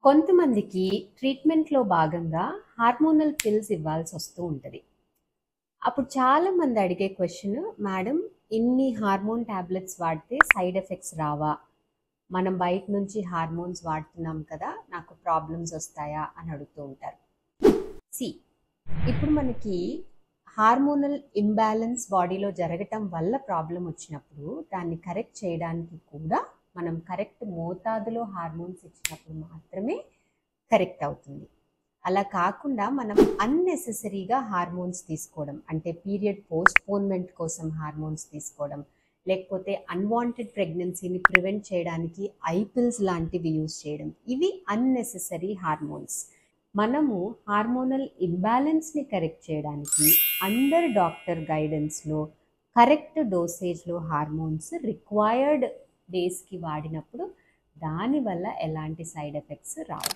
కొంతమందికి ట్రీట్మెంట్‌లో భాగంగా hormonal pills ఇవ్వాల్సి వస్తూ ఉంటది. అప్పుడు చాలామంది అడిగే క్వెషన్, "మేడం, ఇన్ని హార్మోన్ టాబ్లెట్స్ వాడితే సైడ్ ఎఫెక్ట్స్ రావా? మనం బయట నుంచి హార్మోన్స్ వాడుతున్నాం కదా! నాకు ప్రాబ్లమ్స్ వస్తాయా?" అని అడుగుతూ ఉంటారు. సి ఇప్పుడు మనకి హార్మోనల్ ఇంబాలెన్స్ బాడీలో జరగటం వల్ల ప్రాబ్లమ్ వచ్చినప్పుడు దాన్ని కరెక్ట్ చేయడానికి కూడా మనం కరెక్ట్ మోతాదులో హార్మోన్స్ ఇచ్చినప్పుడు మాత్రమే కరెక్ట్ అవుతుంది. అలా కాకుండా మనం అన్నెసెసరీగా హార్మోన్స్ తీసుకోవడం, అంటే పీరియడ్ పోస్ట్‌పోన్‌మెంట్ కోసం హార్మోన్స్ తీసుకోవడం, లేకపోతే అన్‌వాంటెడ్ ప్రెగ్నెన్సీని ప్రివెంట్ చేయడానికి ఐ పిల్స్ లాంటివి యూజ్ చేయడం, ఇవి అన్నెసెసరీ హార్మోన్స్. మనము హార్మోనల్ ఇంబాలెన్స్ని కరెక్ట్ చేయడానికి అండర్ డాక్టర్ గైడెన్స్లో కరెక్ట్ డోసేజ్లో హార్మోన్స్ రిక్వైర్డ్ డేస్కి వాడినప్పుడు దానివల్ల ఎలాంటి సైడ్ ఎఫెక్ట్స్ రావు.